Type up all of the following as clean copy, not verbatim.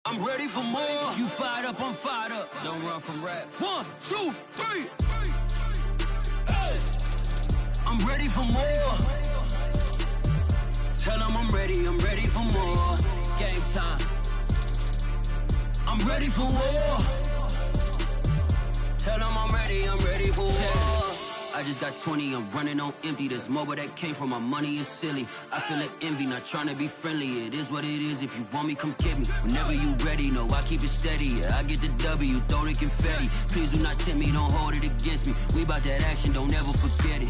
I'm ready for more. You fired up, I'm fired up. Don't run from rap. 1, 2, 3. Hey. I'm ready for more. Tell them I'm ready for more. Game time. I'm ready for war. Tell them I'm ready for war. I just got 20, I'm running on empty. This mobile that came from my money is silly. I feel like envy, not trying to be friendly. It is what it is, if you want me, come get me. Whenever you ready, no, I keep it steady. Yeah, I get the W, throw the confetti. Please do not tempt me, don't hold it against me. We bout that action, don't ever forget it.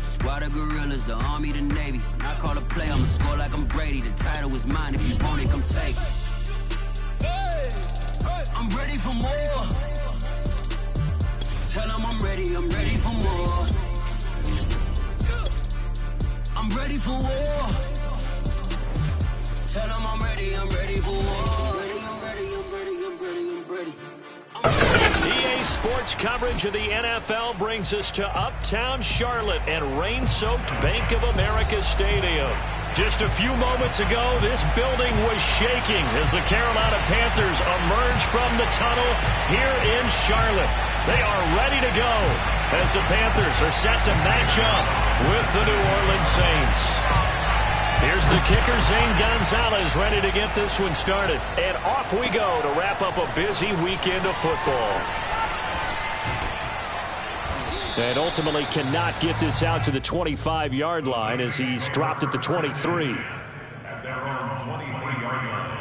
Squad of gorillas, the army, the navy. When I call a play, I'ma score like I'm Brady. The title is mine, if you want it, come take it. Hey, hey. I'm ready for more. Tell them I'm ready for more. I'm ready for war. Tell them I'm ready for war. I'm ready. EA Sports coverage of the NFL brings us to Uptown Charlotte and rain-soaked Bank of America Stadium. Just a few moments ago, this building was shaking as the Carolina Panthers emerged from the tunnel here in Charlotte. They are ready to go as the Panthers are set to match up with the New Orleans Saints. Here's the kicker, Zane Gonzalez, ready to get this one started. And off we go to wrap up a busy weekend of football. And ultimately cannot get this out to the 25-yard line as he's dropped at the 23. At their own 23-yard line.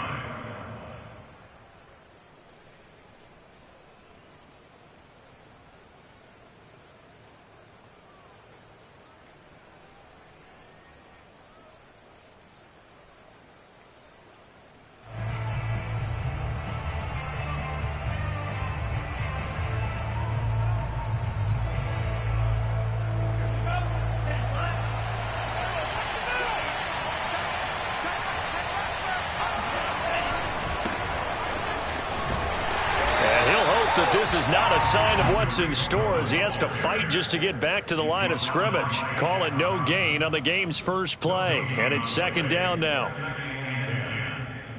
This is not a sign of what's in store as he has to fight just to get back to the line of scrimmage. Call it no gain on the game's first play, and it's second down now.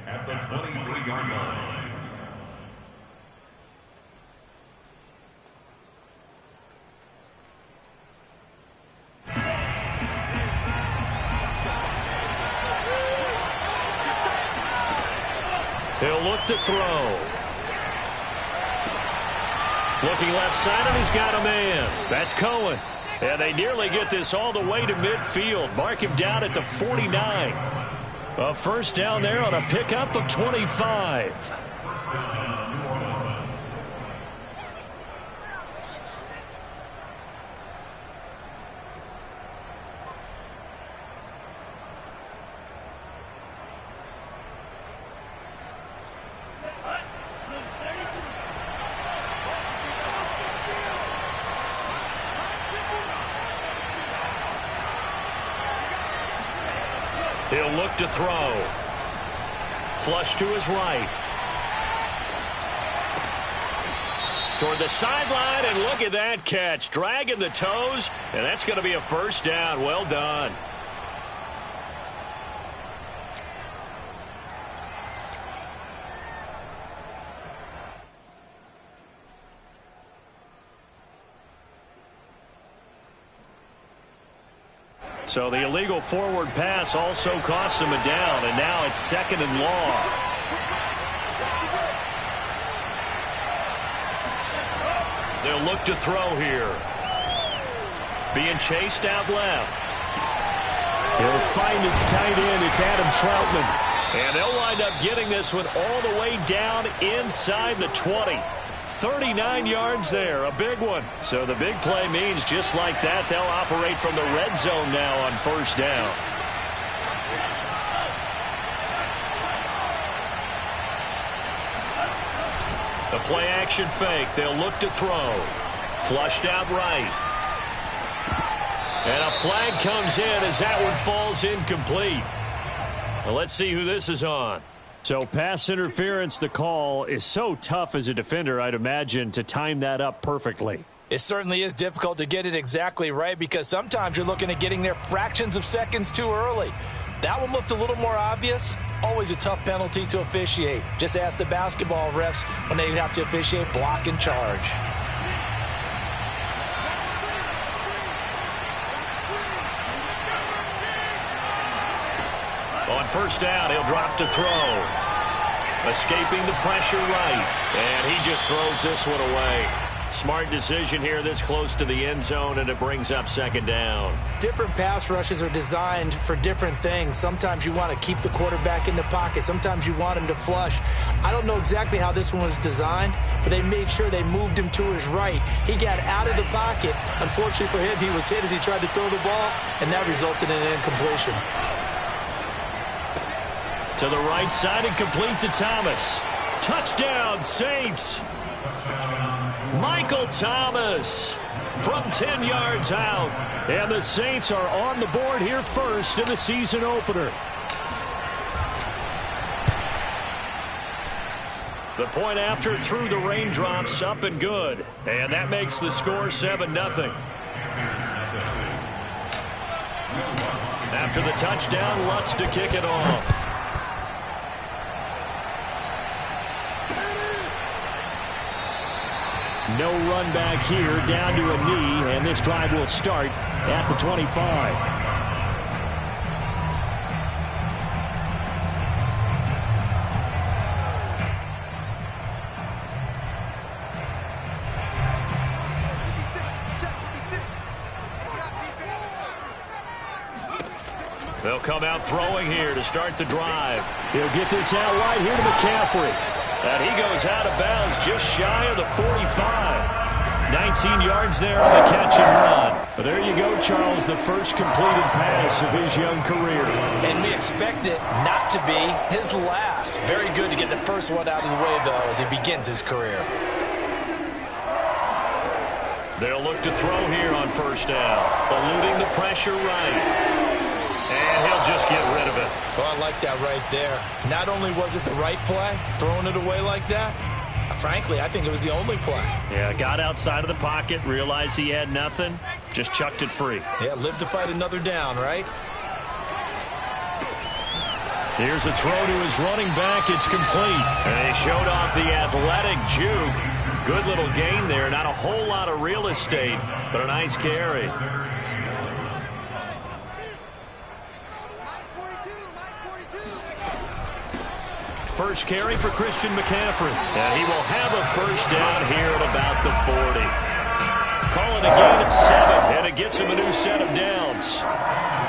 At the 23-yard line. He'll look to throw. Looking left side, and he's got a man. That's Cohen. And they nearly get this all the way to midfield. Mark him down at the 49. A first down there on a pickup of 25. First down, New Orleans. He'll look to throw. Flush to his right. Toward the sideline, and look at that catch. Dragging the toes, and that's going to be a first down. Well done. So the illegal forward pass also costs him a down, and now it's second and long. They'll look to throw here. Being chased out left. He'll find his tight end. It's Adam Troutman. And they'll wind up getting this one all the way down inside the 20. 39 yards there, a big one. So the big play means just like that, they'll operate from the red zone now on first down. The play action fake. They'll look to throw. Flushed out right. And a flag comes in as that one falls incomplete. Well, let's see who this is on. So pass interference, the call is so tough as a defender, I'd imagine, to time that up perfectly. It certainly is difficult to get it exactly right because sometimes you're looking at getting there fractions of seconds too early. That one looked a little more obvious. Always a tough penalty to officiate. Just ask the basketball refs when they have to officiate block and charge. On first down, he'll drop to throw. Escaping the pressure right. And he just throws this one away. Smart decision here this close to the end zone, and it brings up second down. Different pass rushes are designed for different things. Sometimes you want to keep the quarterback in the pocket. Sometimes you want him to flush. I don't know exactly how this one was designed, but they made sure they moved him to his right. He got out of the pocket. Unfortunately for him, he was hit as he tried to throw the ball, and that resulted in an incompletion. To the right side and complete to Thomas. Touchdown, Saints. Michael Thomas from 10 yards out. And the Saints are on the board here first in the season opener. The point after through the raindrops, up and good. And that makes the score 7-0. After the touchdown, Lutz to kick it off. No run back here, down to a knee, and this drive will start at the 25. They'll come out throwing here to start the drive. He'll get this out right here to McCaffrey. And he goes out of bounds just shy of the 45. 19 yards there on the catch and run. But there you go, Charles, the first completed pass of his young career. And we expect it not to be his last. Very good to get the first one out of the way, though, as he begins his career. They'll look to throw here on first down. Eluding the pressure right. And he'll just get rid of it. Oh, I like that right there. Not only was it the right play, throwing it away like that, frankly, I think it was the only play. Yeah, got outside of the pocket, realized he had nothing, just chucked it free. Yeah, live to fight another down, right? Here's a throw to his running back. It's complete. And he showed off the athletic juke. Good little gain there. Not a whole lot of real estate, but a nice carry. First carry for Christian McCaffrey. And he will have a first down here at about the 40. Call it a gain of 7, and it gets him a new set of downs.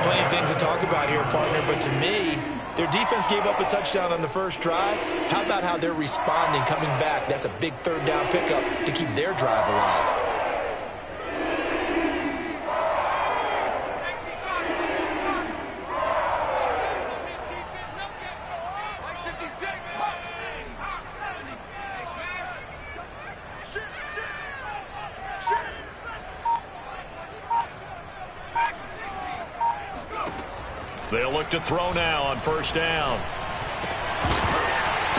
Plenty of things to talk about here, partner, but to me, their defense gave up a touchdown on the first drive. How about how they're responding, coming back? That's a big third down pickup to keep their drive alive. They'll look to throw now on first down.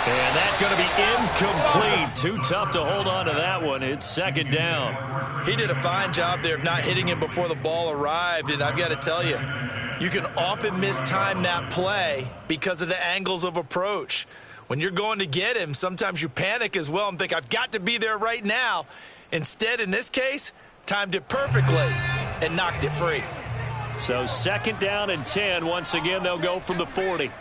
And that's going to be incomplete. Too tough to hold on to that one. It's second down. He did a fine job there of not hitting him before the ball arrived, and I've got to tell you, you can often mistime that play because of the angles of approach. When you're going to get him, sometimes you panic as well and think, I've got to be there right now. Instead, in this case, timed it perfectly and knocked it free. So second down and 10. Once again, they'll go from the 40.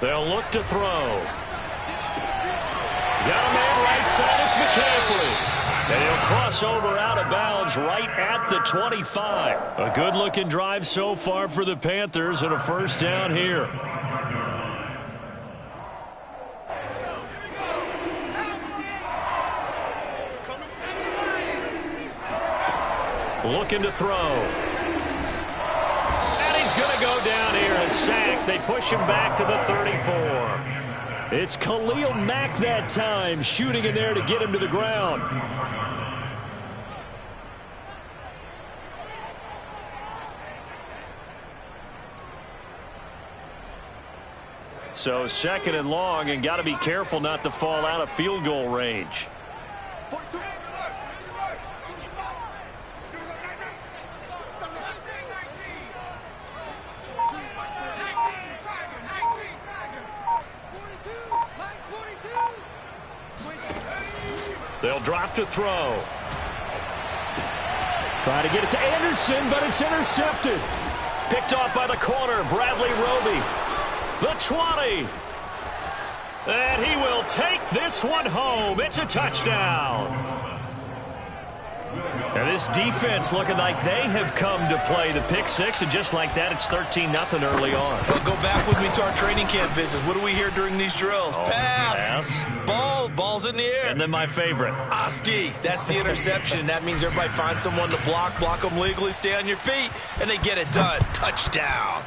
They'll look to throw. Got a man right side. It's McCaffrey. And he'll cross over out of bounds right at the 25. A good-looking drive so far for the Panthers and a first down here. Looking to throw. And he's going to go down here, a sack. They push him back to the 34. It's Khalil Mack that time, shooting in there to get him to the ground. So 2nd and long, and got to be careful not to fall out of field goal range. They'll drop to throw. Try to get it to Anderson, but it's intercepted. Picked off by the corner, Bradley Roby. The 20. And he will take this one home. It's a touchdown. And this defense looking like they have come to play the pick six, and just like that, it's 13-0 early on. Well, go back with me to our training camp visits. What do we hear during these drills? Pass. Ball's in the air. And then my favorite. Oski, that's the interception. That means everybody finds someone to block them legally, stay on your feet, and they get it done. Touchdown.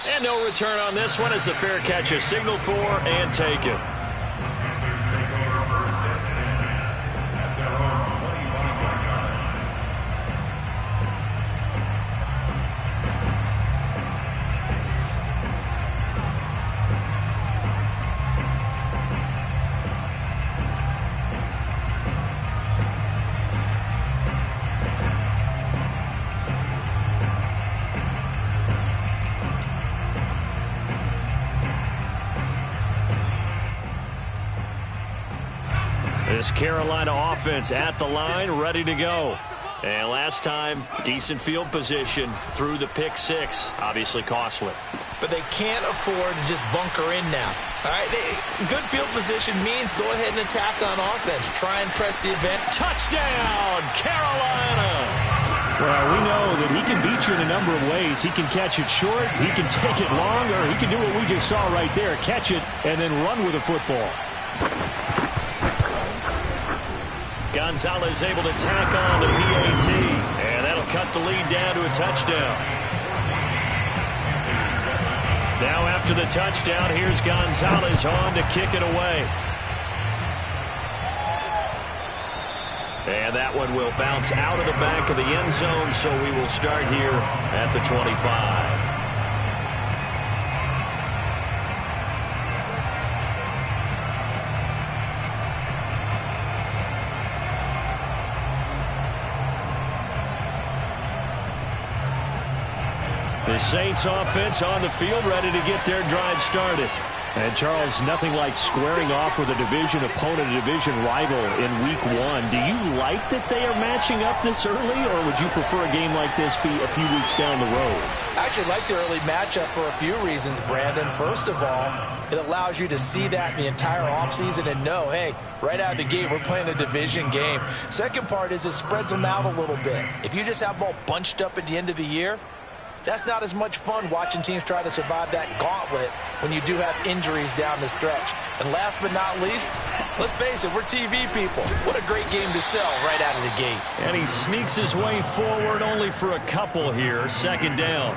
And no return on this one as the fair catch is signaled for and taken. Panthers take over 1st and 10 at their own 25-yard line. This Carolina offense at the line, ready to go. And last time, decent field position through the pick six. Obviously costly. But they can't afford to just bunker in now. All right, good field position means go ahead and attack on offense. Try and press the event. Touchdown, Carolina! Well, we know that he can beat you in a number of ways. He can catch it short, he can take it long, or he can do what we just saw right there, catch it and then run with the football. Gonzalez able to tack on the PAT, and that'll cut the lead down to a touchdown. Now after the touchdown, here's Gonzalez on to kick it away. And that one will bounce out of the back of the end zone, so we will start here at the 25. The Saints offense on the field, ready to get their drive started. And Charles, nothing like squaring off with a division opponent, a division rival in week one. Do you like that they are matching up this early, or would you prefer a game like this be a few weeks down the road? I actually like the early matchup for a few reasons, Brandon. First of all, it allows you to see that the entire offseason and know, hey, right out of the gate, we're playing a division game. Second part is it spreads them out a little bit. If you just have them all bunched up at the end of the year, that's not as much fun watching teams try to survive that gauntlet when you do have injuries down the stretch. And last but not least, let's face it, we're TV people. What a great game to sell right out of the gate. And he sneaks his way forward only for a couple here. 2nd down.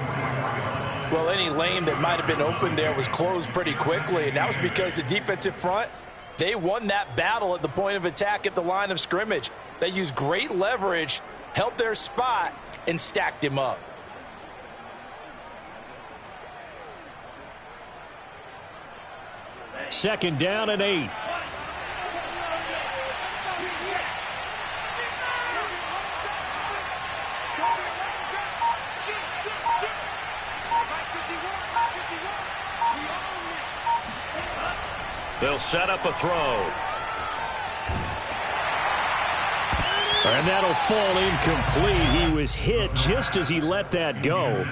Well, any lane that might have been open there was closed pretty quickly, and that was because the defensive front, they won that battle at the point of attack at the line of scrimmage. They used great leverage, held their spot, and stacked him up. Second down and 8. They'll set up a throw. And that'll fall incomplete. He was hit just as he let that go.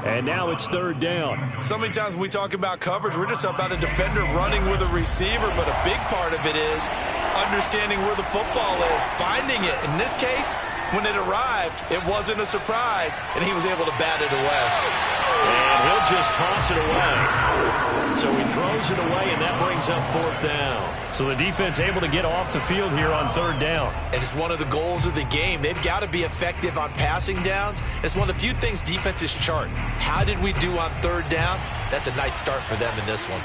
And now it's 3rd down. So many times when we talk about coverage, we're just about a defender running with a receiver, but a big part of it is understanding where the football is, finding it. In this case, when it arrived, it wasn't a surprise, and he was able to bat it away. And he'll just toss it away. So he throws it away, and that brings up 4th down. So the defense able to get off the field here on 3rd down. And it's one of the goals of the game. They've got to be effective on passing downs. It's one of the few things defenses chart. How did we do on 3rd down? That's a nice start for them in this one.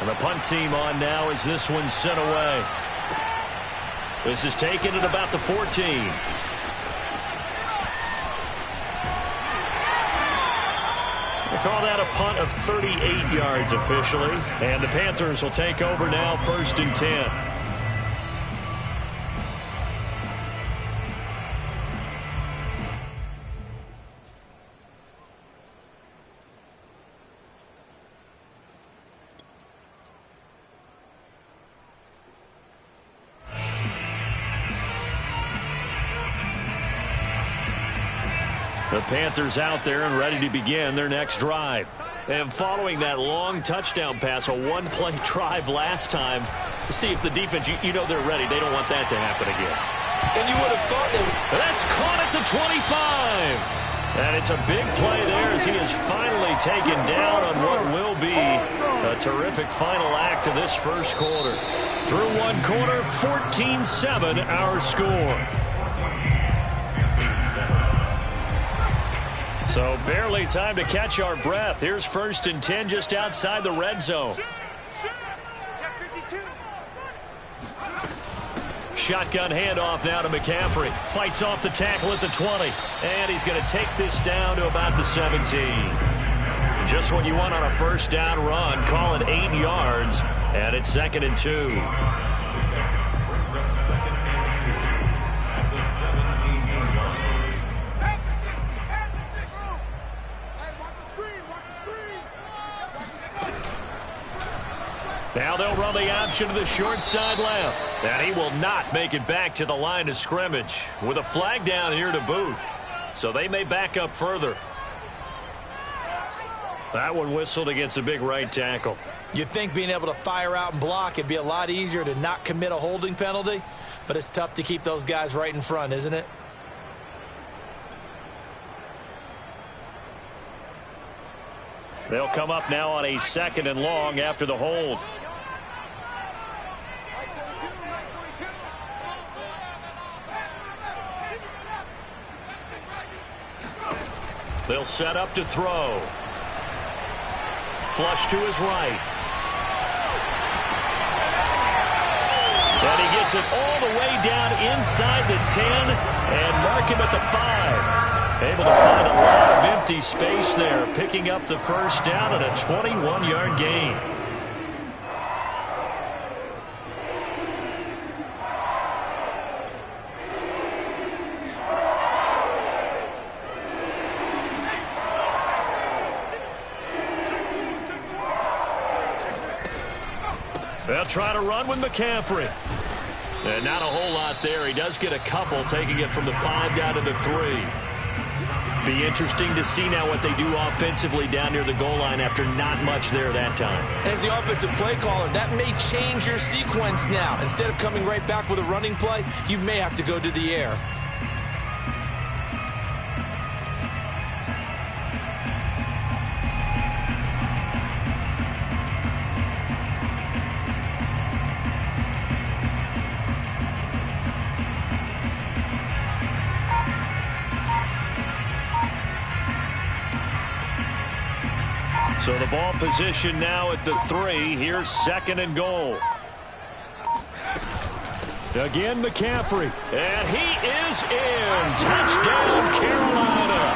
And the punt team on now as this one's sent away. This is taken at about the 14. They call that a punt of 38 yards officially. And the Panthers will take over now, 1st and 10. The Panthers out there and ready to begin their next drive. And following that long touchdown pass, a one-play drive last time, to see if the defense, you know they're ready. They don't want that to happen again. And you would have thought that. That's caught at the 25. And it's a big play there as he is finally taken down on what will be a terrific final act of this first quarter. Through one quarter, 14-7 our score. So barely time to catch our breath. Here's 1st and 10 just outside the red zone. Shotgun handoff now to McCaffrey. Fights off the tackle at the 20. And he's going to take this down to about the 17. Just what you want on a first down run. Call it 8 yards. And it's 2nd and 2. Now they'll run the option to the short side left. And he will not make it back to the line of scrimmage with a flag down here to boot. So they may back up further. That one whistled against a big right tackle. You'd think being able to fire out and block, it'd be a lot easier to not commit a holding penalty. But it's tough to keep those guys right in front, isn't it? They'll come up now on a 2nd and long after the hold. They'll set up to throw. Flush to his right. And he gets it all the way down inside the 10 and mark him at the 5. Able to find a lot of empty space there, picking up the first down and a 21-yard gain. They'll try to run with McCaffrey. And not a whole lot there. He does get a couple, taking it from the 5 down to the 3. Be interesting to see now what they do offensively down near the goal line after not much there that time. As the offensive play caller, that may change your sequence now. Instead of coming right back with a running play, you may have to go to the air. So the ball position now at the 3. Here's 2nd and goal. Again, McCaffrey. And he is in. Touchdown, Carolina.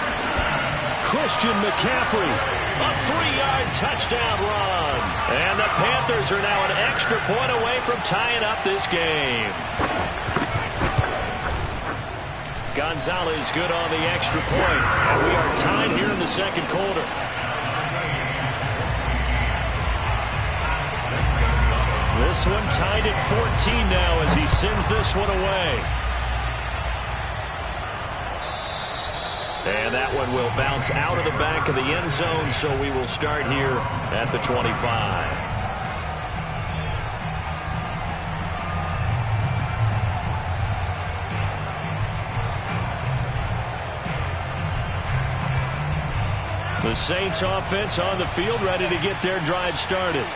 Christian McCaffrey. A 3-yard touchdown run. And the Panthers are now an extra point away from tying up this game. Gonzalez good on the extra point. And we are tied here in the 2nd quarter. This one tied at 14 now as he sends this one away. And that one will bounce out of the back of the end zone, so we will start here at the 25. The Saints offense on the field, ready to get their drive started.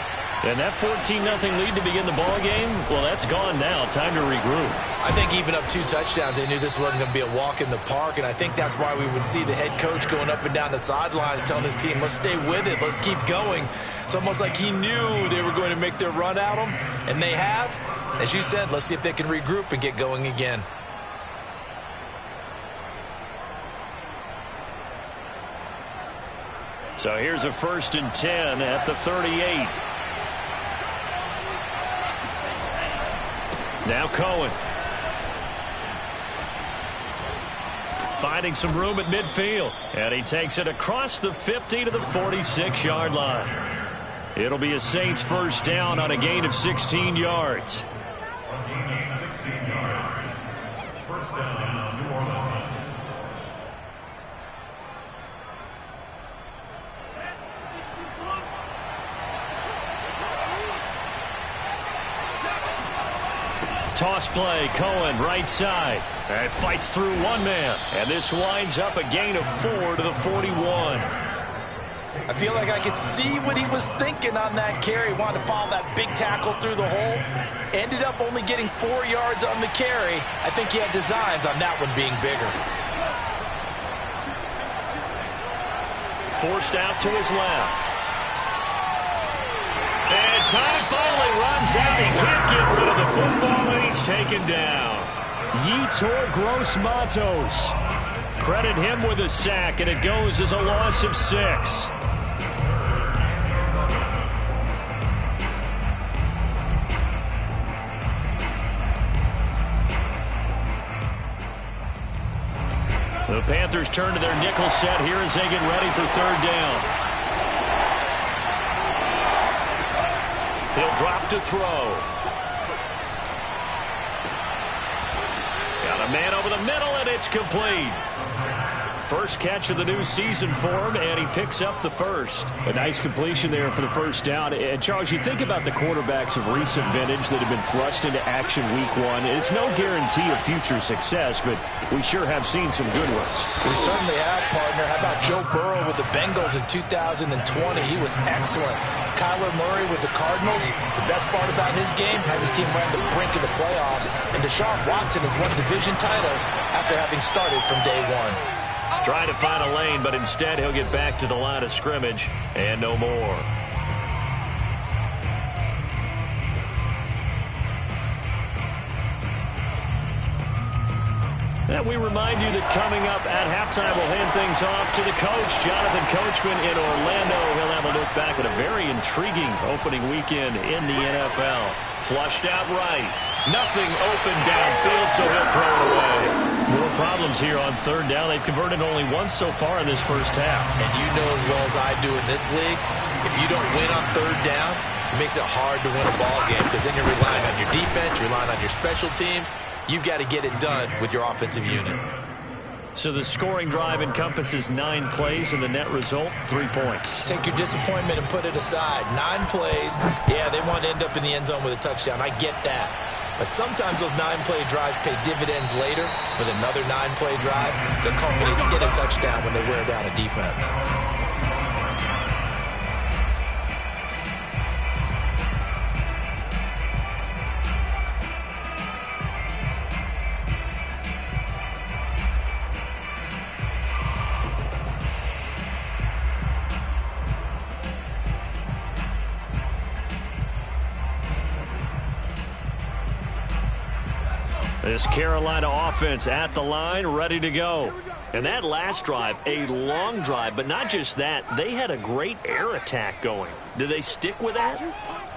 And that 14-0 lead to begin the ball game, well, that's gone now. Time to regroup. I think even up 2 touchdowns, they knew this wasn't going to be a walk in the park, and I think that's why we would see the head coach going up and down the sidelines telling his team, let's stay with it, let's keep going. It's almost like he knew they were going to make their run at him, and they have. As you said, let's see if they can regroup and get going again. So here's a 1st and 10 at the 38. Now Cohen. Finding some room at midfield. And he takes it across the 50 to the 46-yard line. It'll be a Saints first down on a gain of 16 yards. A gain of 16 yards. First down, New Orleans. Toss play, Cohen, right side. And fights through one man. And this winds up a gain of 4 to the 41. I feel like I could see what he was thinking on that carry. Wanted to follow that big tackle through the hole. Ended up only getting 4 yards on the carry. I think he had designs on that one being bigger. Forced out to his left. And time finally runs out. He can't get rid of the football, and he's taken down. Yetur Gross-Matos. Credit him with a sack, and it goes as a loss of 6. The Panthers turn to their nickel set here as they get ready for 3rd down. He'll drop to throw. Got a man over the middle, and it's complete. First catch of the new season for him, and he picks up the first. A nice completion there for the first down. And, Charles, you think about the quarterbacks of recent vintage that have been thrust into action week 1. It's no guarantee of future success, but we sure have seen some good ones. We certainly have, partner. How about Joe Burrow with the Bengals in 2020? He was excellent. Kyler Murray with the Cardinals. The best part about his game has his team around the brink of the playoffs. And Deshaun Watson has won division titles after having started from day 1. Trying to find a lane, but instead he'll get back to the line of scrimmage and no more. And we remind you that coming up at halftime, we'll hand things off to the coach, Jonathan Coachman in Orlando. He'll have a look back at a very intriguing opening weekend in the NFL. Flushed out right. Nothing open downfield, so he'll throw it away. More problems here on 3rd down. They've converted only once so far in this first half. And you know as well as I do in this league, if you don't win on 3rd down, it makes it hard to win a ball game because then you're relying on your defense, you're relying on your special teams. You've got to get it done with your offensive unit. So the scoring drive encompasses 9 plays, and the net result, 3 points. Take your disappointment and put it aside. 9 plays. Yeah, they want to end up in the end zone with a touchdown. I get that. But sometimes those 9-play drives pay dividends later with another 9-play drive that culminates in a touchdown when they wear down a defense. This Carolina offense at the line, ready to go. And that last drive, a long drive, but not just that. They had a great air attack going. Do they stick with that?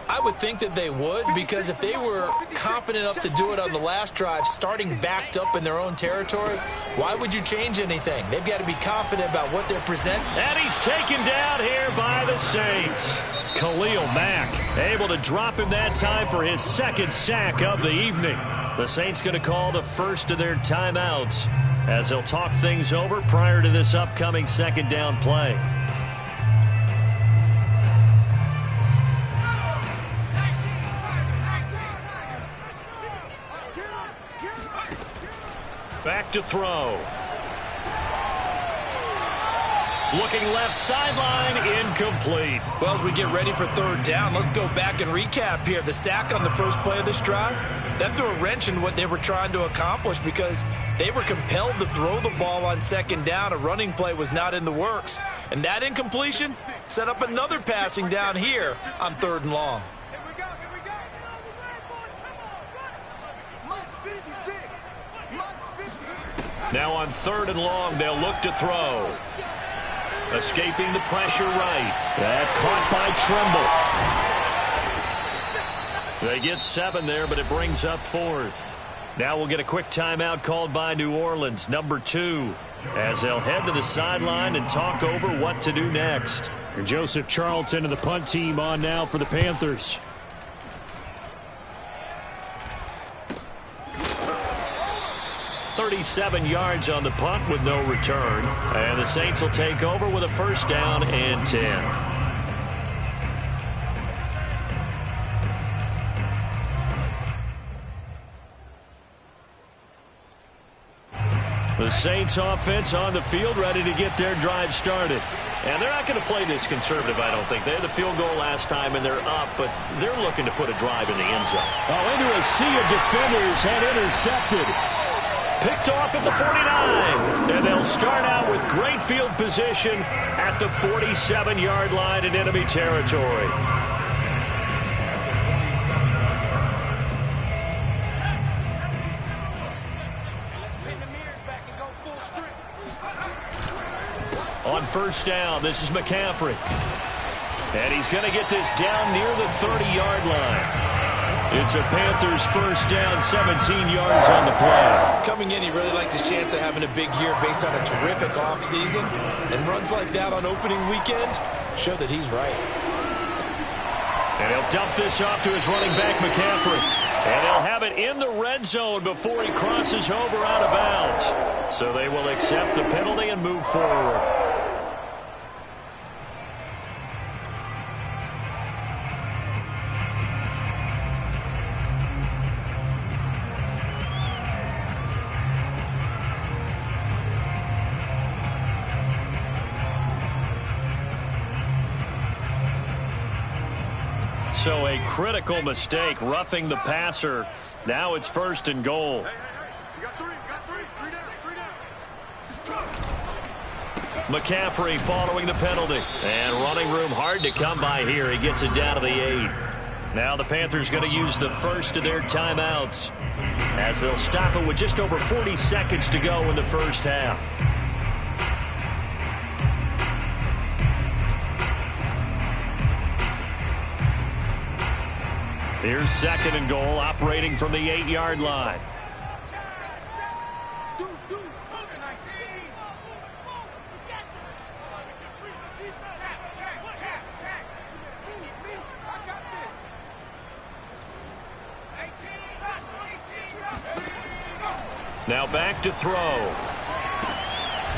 I would think that they would, because if they were confident enough to do it on the last drive, starting backed up in their own territory, why would you change anything? They've got to be confident about what they're presenting. And he's taken down here by the Saints. Khalil Mack able to drop him that time for his 2nd sack of the evening. The Saints going to call the first of their timeouts as they'll talk things over prior to this upcoming 2nd down play. Back to throw. Looking left sideline, incomplete. Well, as we get ready for 3rd down, let's go back and recap here. The sack on the first play of this drive, that threw a wrench in what they were trying to accomplish because they were compelled to throw the ball on 2nd down. A running play was not in the works. And that incompletion set up another passing down here on 3rd and long. Now on 3rd and long, they'll look to throw. Escaping the pressure right. That caught by Trimble. They get 7 there, but it brings up 4th. Now we'll get a quick timeout called by New Orleans, number 2, as they'll head to the sideline and talk over what to do next. And Joseph Charlton and the punt team on now for the Panthers. .37 yards on the punt with no return. And the Saints will take over with a 1st down and 10. The Saints offense on the field, ready to get their drive started. And they're not going to play this conservative, I don't think. They had the field goal last time, and they're up, but they're looking to put a drive in the end zone. Oh, into a sea of defenders and intercepted. Picked off at the 49. And they'll start out with great field position at the 47-yard line in enemy territory. On 1st down, this is McCaffrey. And he's going to get this down near the 30-yard line. It's a Panthers 1st down, 17 yards on the play. Coming in, he really liked his chance of having a big year based on a terrific offseason. And runs like that on opening weekend show that he's right. And he'll dump this off to his running back, McCaffrey. And they'll have it in the red zone before he crosses over out of bounds. So they will accept the penalty and move forward. So a critical mistake, roughing the passer. Now it's 1st and goal. McCaffrey following the penalty. And running room hard to come by here. He gets it down to the 8. Now the Panthers going to use the first of their timeouts, as they'll stop it with just over 40 seconds to go in the 1st half. Here's 2nd and goal, operating from the 8-yard line. Now back to throw.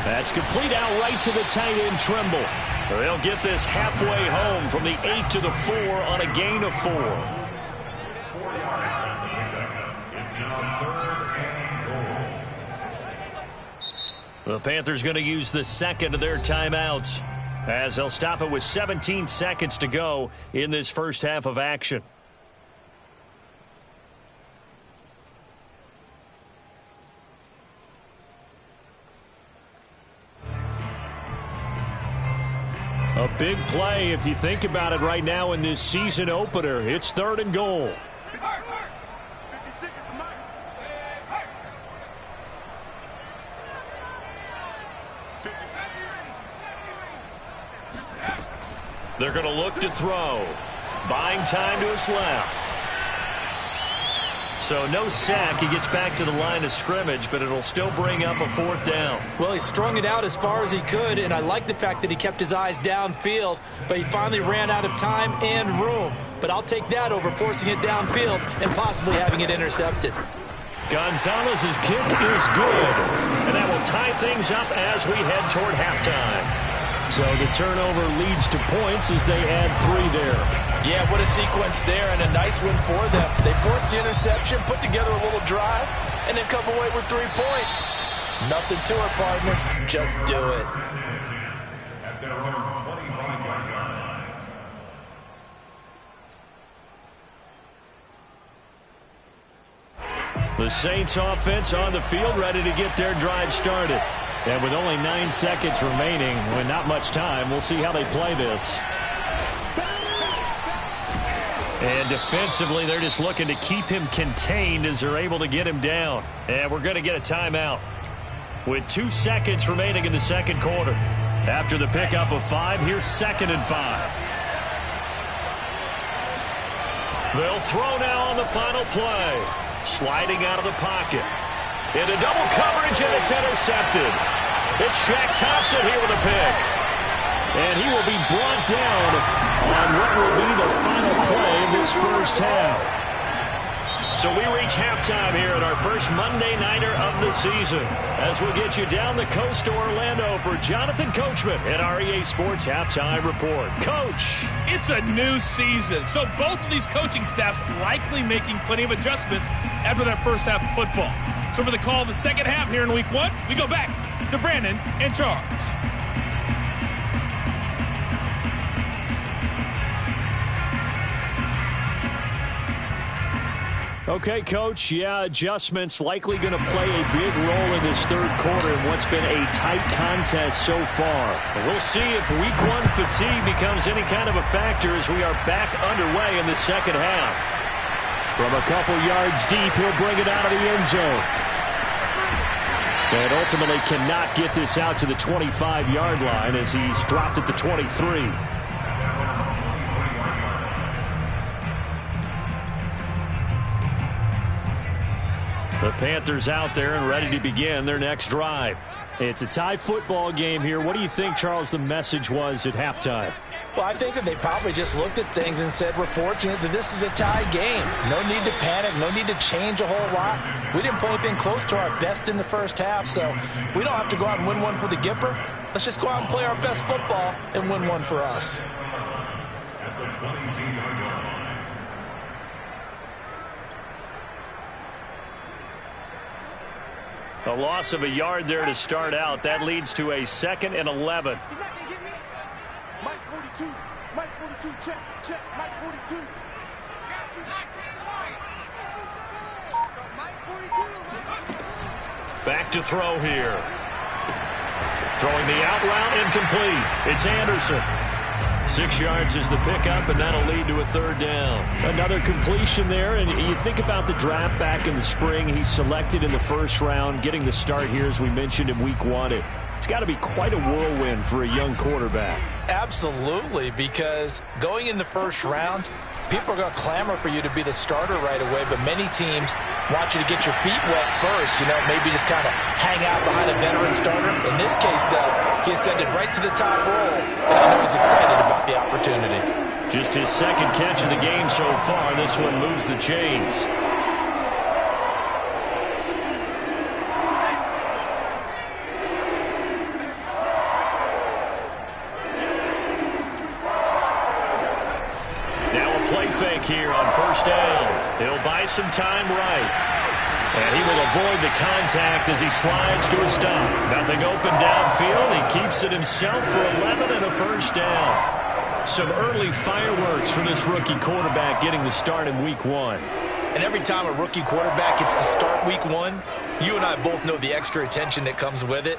That's complete out right to the tight end, Trimble. They'll get this halfway home from the 8 to the 4 on a gain of 4. The Panthers going to use the 2nd of their timeouts, as they'll stop it with 17 seconds to go in this 1st half of action. A big play if you think about it right now in this season opener. It's 3rd and goal. They're going to look to throw. Buying time to his left. So no sack. He gets back to the line of scrimmage, but it'll still bring up a 4th down. Well, he strung it out as far as he could, and I like the fact that he kept his eyes downfield, but he finally ran out of time and room. But I'll take that over forcing it downfield and possibly having it intercepted. Gonzalez's kick is good, and that will tie things up as we head toward halftime. So the turnover leads to points as they add 3 there. Yeah, what a sequence there, and a nice win for them. They forced the interception, put together a little drive, and then come away with 3 points. Nothing to it, partner. Just do it. At their own 25-yard line. The Saints offense on the field, ready to get their drive started. And with only 9 seconds remaining, with not much time, we'll see how they play this. And defensively, they're just looking to keep him contained as they're able to get him down. And we're going to get a timeout with 2 seconds remaining in the 2nd quarter. After the pickup of 5, here's 2nd and 5. They'll throw now on the final play. Sliding out of the pocket. Into double coverage, and it's intercepted. It's Shaq Thompson here with a pick. And he will be brought down on what will be the final play of this first half. So we reach halftime here at our first Monday Nighter of the season. As we get you down the coast to Orlando for Jonathan Coachman at our EA Sports Halftime Report. Coach. It's a new season, so both of these coaching staffs likely making plenty of adjustments after that first half of football. So for the call of the second half here in Week 1, we go back to Brandon and Charles. Okay, Coach, adjustments likely going to play a big role in this third quarter in what's been a tight contest so far. We'll see if Week 1 fatigue becomes any kind of a factor as we are back underway in the second half. From a couple yards deep, he'll bring it out of the end zone. And ultimately cannot get this out to the 25-yard line as he's dropped at the 23. The Panthers out there and ready to begin their next drive. It's a tie football game here. What do you think, Charles, the message was at halftime? Well, I think that they probably just looked at things and said, we're fortunate that this is a tie game. No need to panic. No need to change a whole lot. We didn't play anything close to our best in the first half, so we don't have to go out and win one for the Gipper. Let's just go out and play our best football and win one for us. At the 22-yard line. A loss of a yard there to start out. That leads to a 2nd and 11. He's not going to get me. Mike 42. Mike 42. Check. Check. Mike 42. Back to throw here. Throwing the out route, incomplete. It's Anderson. 6 yards is the pickup, and that'll lead to a 3rd down. Another completion there, and you think about the draft back in the spring. He's selected in the first round, getting the start here, as we mentioned in Week 1. It's got to be quite a whirlwind for a young quarterback. Absolutely, because going in the first round, people are going to clamor for you to be the starter right away, but many teams want you to get your feet wet first, maybe just kind of hang out behind a veteran starter. In this case, though, he ascended right to the top roll, and I know he's excited about the opportunity. Just his 2nd catch of the game so far. This one moves the chains. Here on 1st down. He'll buy some time right. And he will avoid the contact as he slides to a stop. Nothing open downfield. He keeps it himself for 11 and a 1st down. Some early fireworks from this rookie quarterback getting the start in Week 1. And every time a rookie quarterback gets to start Week 1, you and I both know the extra attention that comes with it.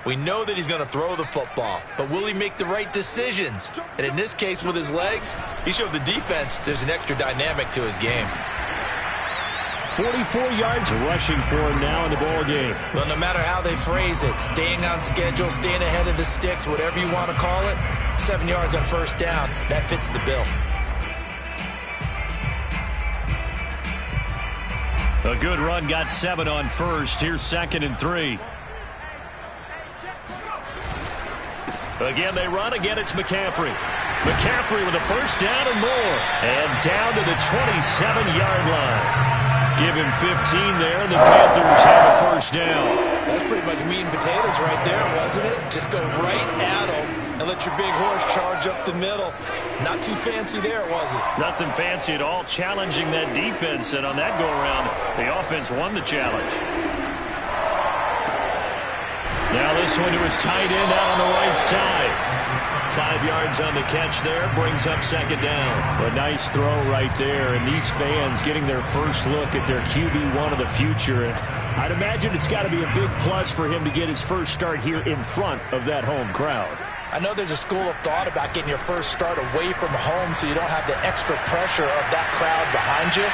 We know that he's going to throw the football, but will he make the right decisions? And in this case, with his legs, he showed the defense there's an extra dynamic to his game. 44 yards rushing for him now in the ball game. Well, no matter how they phrase it, staying on schedule, staying ahead of the sticks, whatever you want to call it, 7 yards on 1st down, that fits the bill. A good run got 7 on 1st. Here's 2nd and 3. Again, they run. Again, it's McCaffrey. McCaffrey with a 1st down and more. And down to the 27-yard line. Give him 15 there, and the Panthers have a 1st down. That's pretty much meat and potatoes right there, wasn't it? Just go right at him and let your big horse charge up the middle. Not too fancy there, was it? Nothing fancy at all. Challenging that defense, and on that go-around, the offense won the challenge. Now this one to his tight end out on the right side. 5 yards on the catch there, brings up 2nd down. A nice throw right there, and these fans getting their first look at their QB1 of the future. I'd imagine it's got to be a big plus for him to get his first start here in front of that home crowd. I know there's a school of thought about getting your first start away from home so you don't have the extra pressure of that crowd behind you.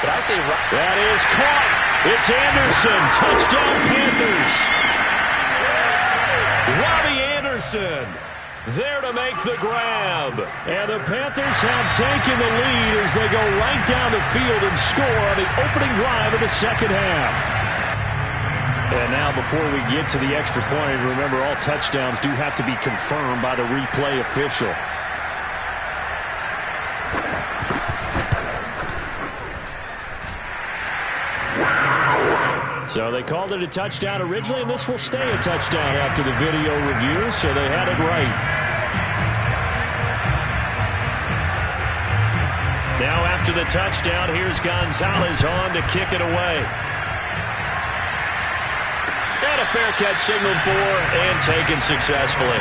But I say that is caught. It's Anderson. Touchdown, Panthers. Robbie Jefferson there to make the grab. And the Panthers have taken the lead as they go right down the field and score on the opening drive of the second half. And now before we get to the extra point, remember all touchdowns do have to be confirmed by the replay official. So they called it a touchdown originally, and this will stay a touchdown after the video review, so they had it right. Now after the touchdown, here's Gonzalez on to kick it away. And a fair catch signaled for and taken successfully.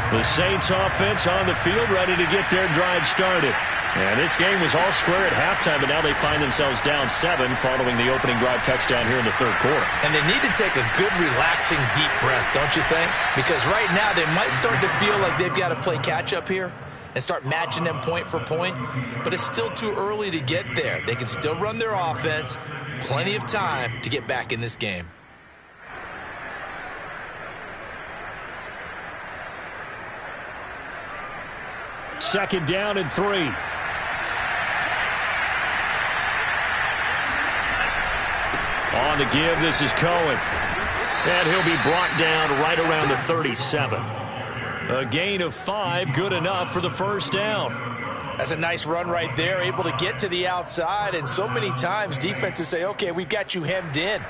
The Saints offense on the field ready to get their drive started. And this game was all square at halftime, but now they find themselves down 7 following the opening drive touchdown here in the third quarter. And they need to take a good, relaxing, deep breath, don't you think? Because right now they might start to feel like they've got to play catch-up here and start matching them point for point. But it's still too early to get there. They can still run their offense. Plenty of time to get back in this game. Second down and 3. On the give, this is Cohen. And he'll be brought down right around the 37. A gain of 5, good enough for the first down. That's a nice run right there, able to get to the outside. And so many times defenses say, okay, we've got you hemmed in.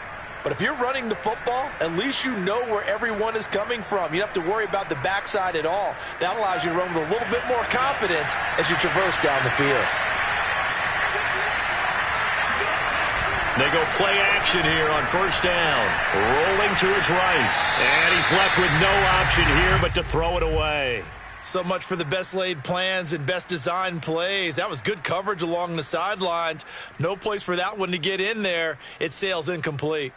But if you're running the football, at least you know where everyone is coming from. You don't have to worry about the backside at all. That allows you to run with a little bit more confidence as you traverse down the field. They go play action here on first down. Rolling to his right. And he's left with no option here but to throw it away. So much for the best laid plans and best designed plays. That was good coverage along the sidelines. No place for that one to get in there. It sails incomplete.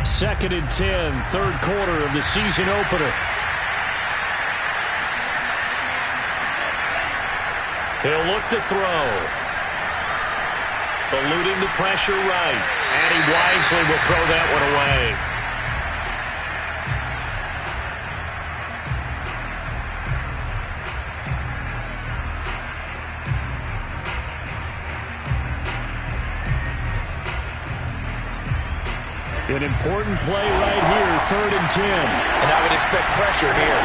Second and 10, third quarter of the season opener. He'll look to throw. Eluding the pressure right. And he wisely will throw that one away. An important play right here, third and 10. And I would expect pressure here.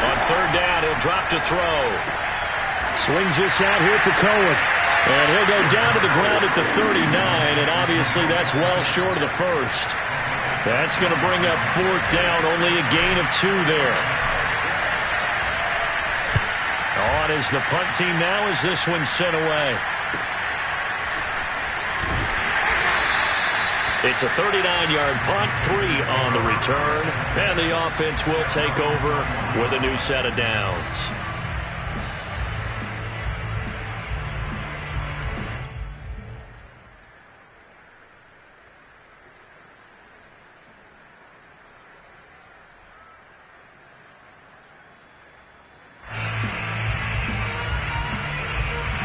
On third down, he'll drop to throw. Swings this out here for Cohen. And he'll go down to the ground at the 39, and obviously that's well short of the first. That's going to bring up fourth down, only a gain of 2 there. On is the punt team now as this one's sent away. It's a 39-yard punt, 3 on the return, and the offense will take over with a new set of downs.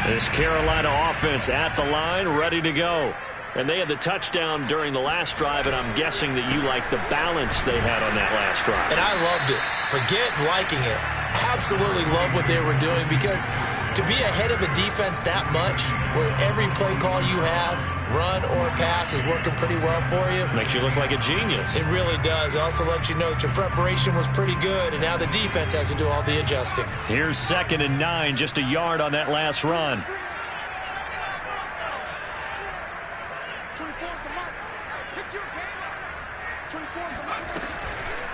This Carolina offense at the line, ready to go. And they had the touchdown during the last drive, and I'm guessing that you like the balance they had on that last drive. And I loved it. Forget liking it. Absolutely love what they were doing, because to be ahead of a defense that much, where every play call you have, run or pass, is working pretty well for you. Makes you look like a genius. It really does. It also lets you know that your preparation was pretty good, and now the defense has to do all the adjusting. Here's second and 9, just a yard on that last run.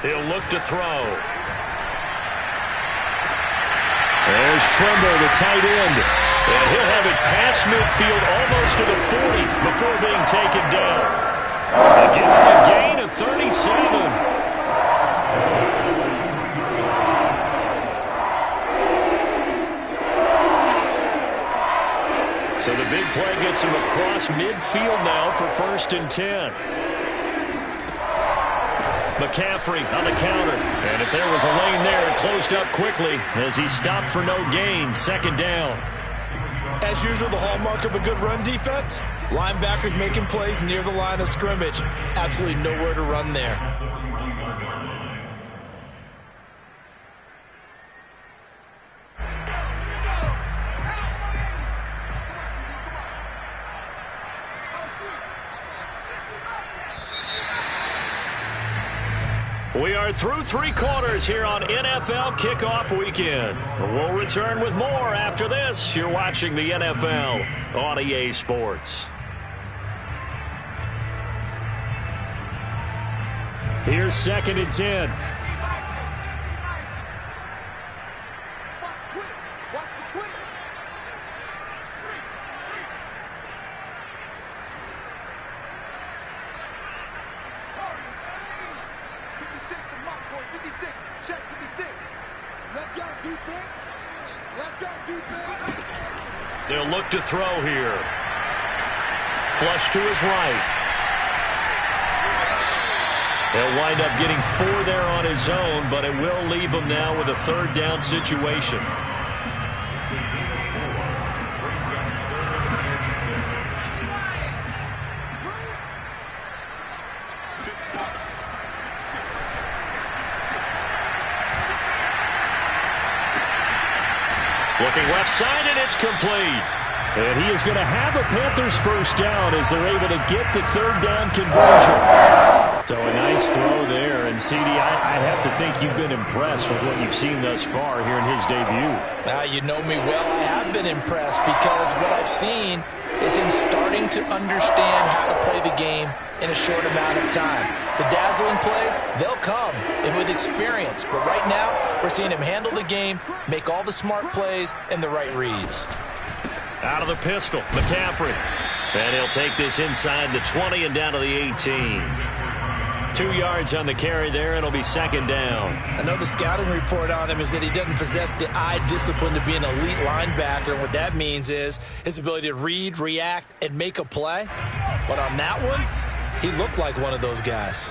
He'll look to throw. There's Tremble, the tight end. And he'll have it past midfield almost to the 40 before being taken down. Again, a gain of 37. So the big play gets him across midfield now for 1st and 10. McCaffrey on the counter. And if there was a lane there, it closed up quickly as he stopped for no gain. 2nd down. As usual, the hallmark of a good run defense, linebackers making plays near the line of scrimmage. Absolutely nowhere to run there. We are through 3 quarters here on NFL Kickoff Weekend. We'll return with more after this. You're watching the NFL on EA Sports. Here's 2nd and 10. They'll look to throw here. Flush to his right. He'll wind up getting 4 there on his own, but it will leave him now with a 3rd down situation. Looking left side, and it's complete. And he is going to have a Panthers 1st down as they're able to get the 3rd down conversion. So a nice throw there. And, CD, I have to think you've been impressed with what you've seen thus far here in his debut. Now, you know me well. I have been impressed because what I've seen is him starting to understand how to play the game in a short amount of time. The dazzling plays, they'll come with experience. But right now, we're seeing him handle the game, make all the smart plays, and the right reads. Out of the pistol, McCaffrey. And he'll take this inside the 20 and down to the 18. 2 yards on the carry there. It'll be 2nd down. I know the scouting report on him is that he doesn't possess the eye discipline to be an elite linebacker. And what that means is his ability to read, react, and make a play. But on that one, he looked like one of those guys.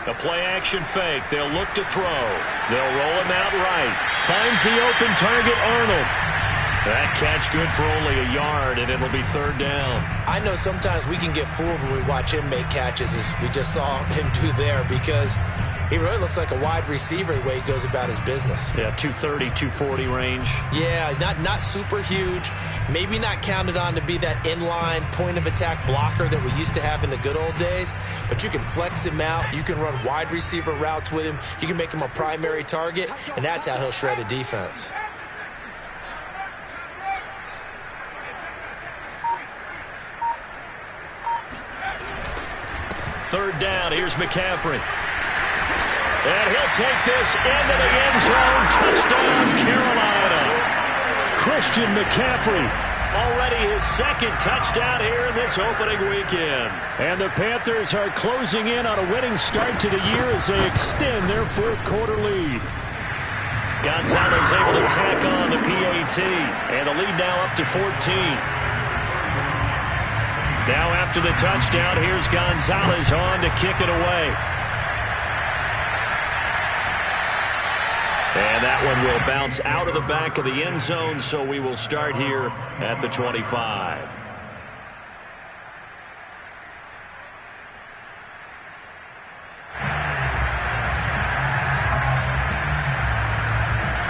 A play-action fake. They'll look to throw. They'll roll him out right. Finds the open target, Arnold. That catch good for only a yard, and it'll be 3rd down. I know sometimes we can get fooled when we watch him make catches, as we just saw him do there, because he really looks like a wide receiver the way he goes about his business. Yeah, 230, 240 range. Yeah, not super huge. Maybe not counted on to be that inline point-of-attack blocker that we used to have in the good old days. But you can flex him out. You can run wide receiver routes with him. You can make him a primary target, and that's how he'll shred a defense. Third down, here's McCaffrey. And he'll take this into the end zone. Touchdown, Carolina. Christian McCaffrey. Already his 2nd touchdown here in this opening weekend. And the Panthers are closing in on a winning start to the year as they extend their 4th quarter lead. Gonzalez able to tack on the PAT. And the lead now up to 14. Now after the touchdown, here's Gonzalez on to kick it away. And that one will bounce out of the back of the end zone, so we will start here at the 25.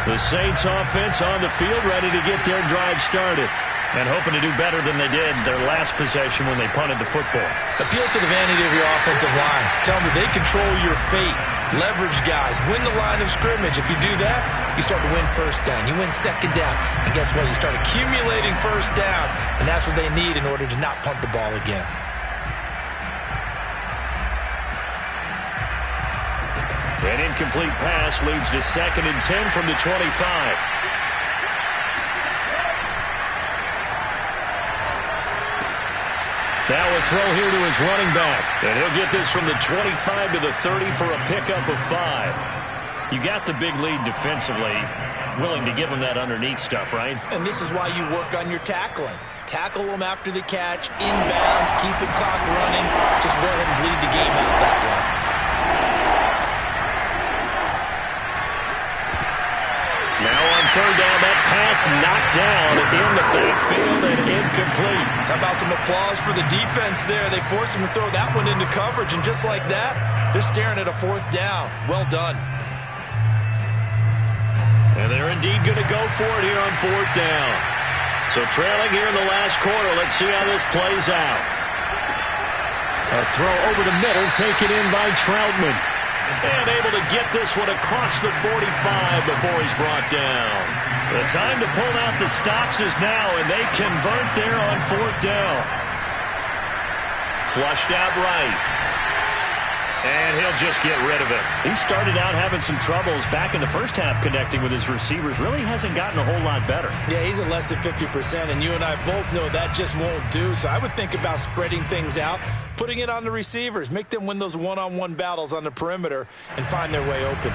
The Saints offense on the field, ready to get their drive started. And hoping to do better than they did their last possession when they punted the football. Appeal to the vanity of your offensive line. Tell them that they control your fate. Leverage guys. Win the line of scrimmage. If you do that, you start to win 1st down. You win 2nd down. And guess what? You start accumulating 1st downs. And that's what they need in order to not punt the ball again. An incomplete pass leads to 2nd and 10 from the 25. Now a throw here to his running back. And he'll get this from the 25 to the 30 for a pickup of 5. You got the big lead defensively. Willing to give him that underneath stuff, right? And this is why you work on your tackling. Tackle them after the catch, inbounds, keep the clock running. Just go ahead and bleed the game out that way. Now on 3rd down, that pass knocked down in the backfield and incomplete. How about some applause for the defense there? They forced him to throw that one into coverage, and just like that, they're staring at a 4th down. Well done. And they're indeed going to go for it here on 4th down. So trailing here in the last quarter, let's see how this plays out. A throw over the middle, taken in by Troutman. And able to get this one across the 45 before he's brought down. The time to pull out the stops is now, and they convert there on 4th down. Flushed out right. And he'll just get rid of it. He started out having some troubles back in the first half connecting with his receivers. Really hasn't gotten a whole lot better. Yeah, he's at less than 50%, and you and I both know that just won't do. So I would think about spreading things out, putting it on the receivers, make them win those one-on-one battles on the perimeter and find their way open.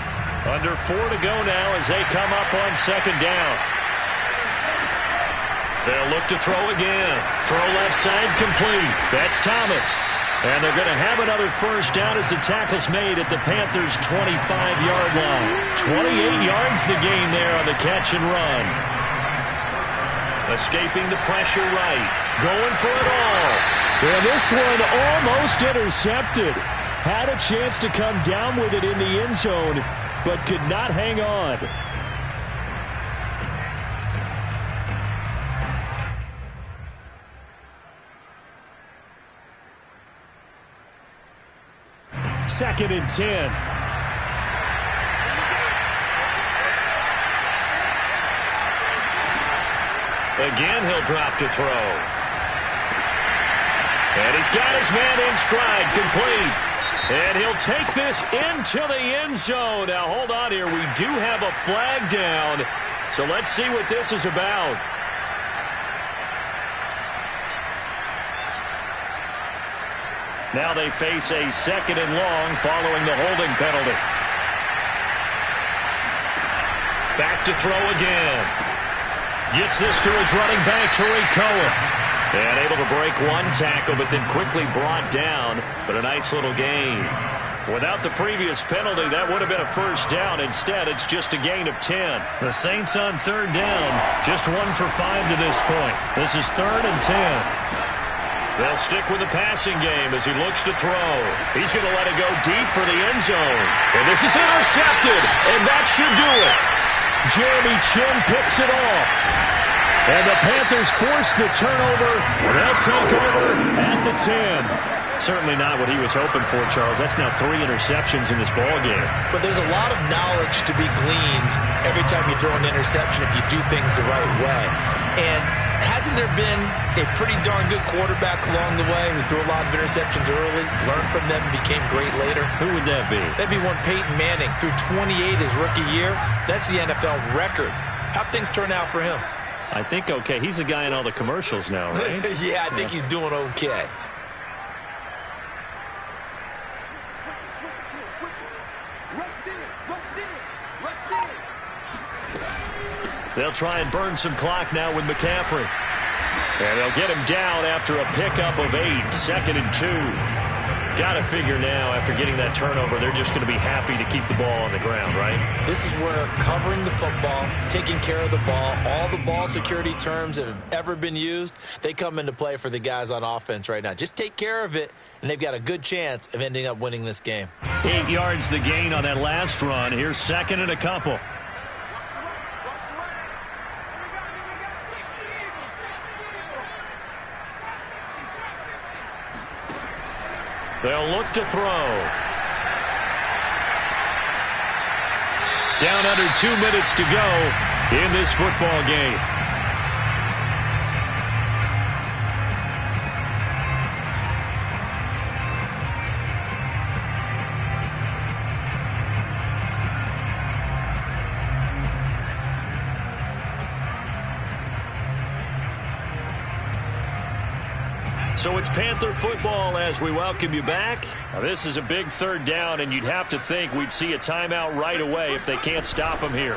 Under 4 to go now as they come up on 2nd down. They'll look to throw again. Throw left side complete. That's Thomas. And they're going to have another 1st down as the tackle's made at the Panthers' 25-yard line. 28 yards the gain there on the catch and run. Escaping the pressure right. Going for it all. And this one almost intercepted. Had a chance to come down with it in the end zone, but could not hang on. Second and 10. Again, he'll drop to throw. And he's got his man in stride, complete. And he'll take this into the end zone. Now, hold on here. We do have a flag down. So let's see what this is about. Now they face a 2nd and long following the holding penalty. Back to throw again. Gets this to his running back, Tariq Cohen. And able to break one tackle, but then quickly brought down. But a nice little gain. Without the previous penalty, that would have been a 1st down. Instead, it's just a gain of 10. The Saints on 3rd down, just 1 for 5 to this point. This is 3rd and 10. They'll stick with the passing game as he looks to throw. He's going to let it go deep for the end zone. And this is intercepted, and that should do it. Jeremy Chinn picks it off. And the Panthers force the turnover. They'll take over at the 10. Certainly not what he was hoping for, Charles. That's now 3 interceptions in this ball game. But there's a lot of knowledge to be gleaned every time you throw an interception if you do things the right way. And hasn't there been a pretty darn good quarterback along the way who threw a lot of interceptions early, learned from them, and became great later? Who would that be? That'd be one Peyton Manning. Threw 28 his rookie year. That's the NFL record. How'd things turn out for him? I think okay. He's the guy in all the commercials now, right? Yeah, I think he's doing okay. They'll try and burn some clock now with McCaffrey. And they'll get him down after a pickup of 8, 2nd and 2. Got to figure now, after getting that turnover, they're just going to be happy to keep the ball on the ground, right? This is where covering the football, taking care of the ball, all the ball security terms that have ever been used, they come into play for the guys on offense right now. Just take care of it, and they've got a good chance of ending up winning this game. 8 yards the gain on that last run. Here's 2nd and a couple. They'll look to throw. Down under 2 minutes to go in this football game. So it's Panther football as we welcome you back. Now this is a big third down, and you'd have to think we'd see a timeout right away if they can't stop him here.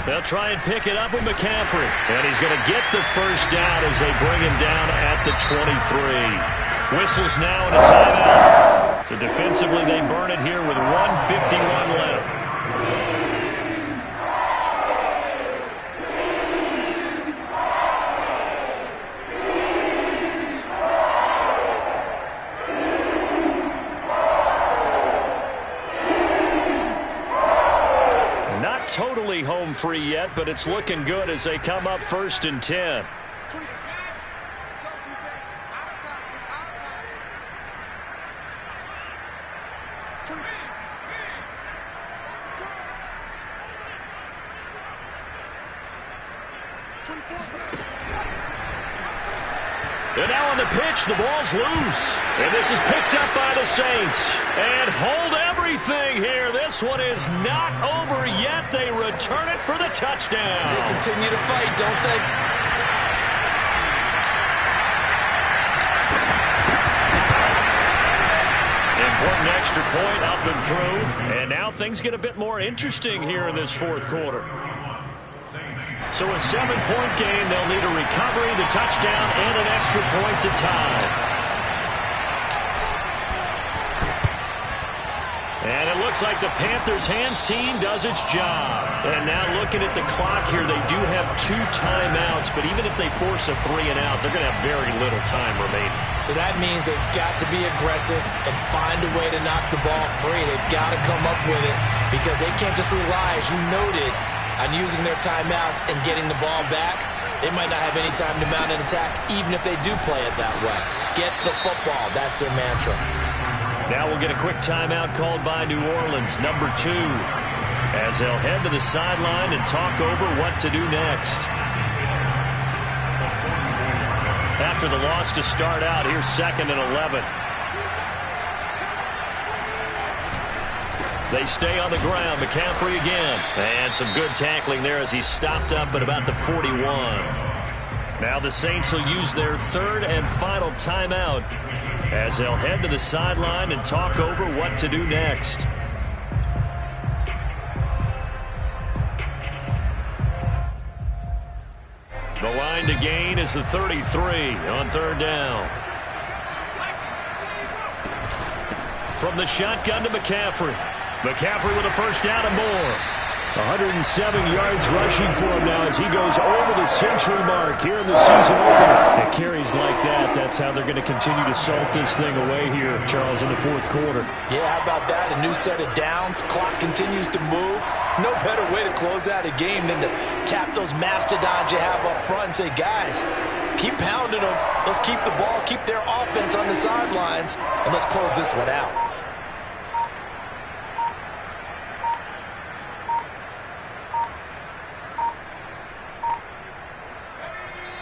They'll try and pick it up with McCaffrey. And he's going to get the first down as they bring him down at the 23. Whistles now and a timeout. So defensively they burn it here with 1:51 left. Totally home free yet, but it's looking good as they come up 1st and 10. And now on the pitch, the ball's loose. And this is picked up by the Saints. And hold everything here. This one is not over yet. They return it for the touchdown. They continue to fight, don't they? Important extra point up and through. And now things get a bit more interesting here in this fourth quarter. So a 7-point game, they'll need a recovery, the touchdown, and an extra point to tie. And it looks like the Panthers' hands team does its job. And now looking at the clock here, they do have 2 timeouts, but even if they force a 3 and out, they're going to have very little time remaining. So that means they've got to be aggressive and find a way to knock the ball free. They've got to come up with it because they can't just rely, as you noted, on using their timeouts and getting the ball back. They might not have any time to mount an attack, even if they do play it that way. Get the football. That's their mantra. Now we'll get a quick timeout called by New Orleans, number 2, as they'll head to the sideline and talk over what to do next. After the loss to start out, here's 2nd and 11. They stay on the ground. McCaffrey again. And some good tackling there as he stopped up at about the 41. Now the Saints will use their 3rd and final timeout as they'll head to the sideline and talk over what to do next. The line to gain is the 33 on 3rd down. From the shotgun to McCaffrey. McCaffrey with a first down and more. 107 yards rushing for him now as he goes over the century mark here in the season opener. It carries like that. That's how they're going to continue to salt this thing away here, Charles, in the fourth quarter. Yeah, how about that? A new set of downs. Clock continues to move. No better way to close out a game than to tap those mastodons you have up front and say, guys, keep pounding them. Let's keep the ball, keep their offense on the sidelines, and let's close this one out.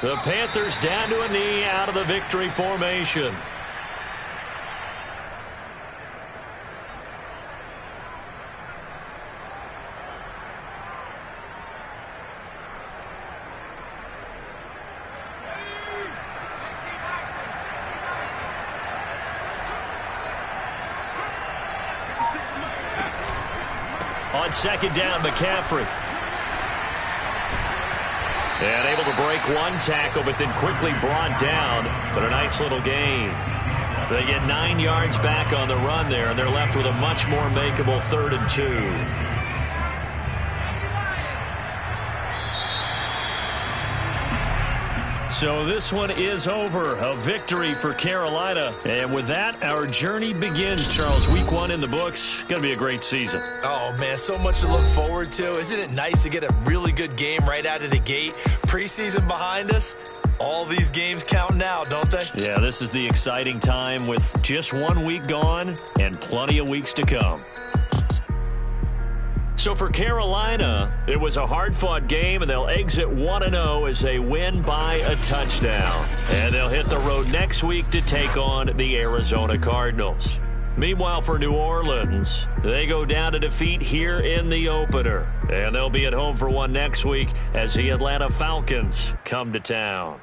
The Panthers down to a knee out of the victory formation. On 2nd down, McCaffrey. And able to break one tackle, but then quickly brought down. But a nice little gain. They get 9 yards back on the run there, and they're left with a much more makeable 3rd and 2. So this one is over. A victory for Carolina. And with that, our journey begins, Charles. Week 1 in the books. Going to be a great season. Oh, man, so much to look forward to. Isn't it nice to get a really good game right out of the gate? Preseason behind us. All these games count now, don't they? Yeah, this is the exciting time with just 1 week gone and plenty of weeks to come. So for Carolina, it was a hard-fought game, and they'll exit 1-0 as they win by a touchdown. And they'll hit the road next week to take on the Arizona Cardinals. Meanwhile, for New Orleans, they go down to defeat here in the opener. And they'll be at home for one next week as the Atlanta Falcons come to town.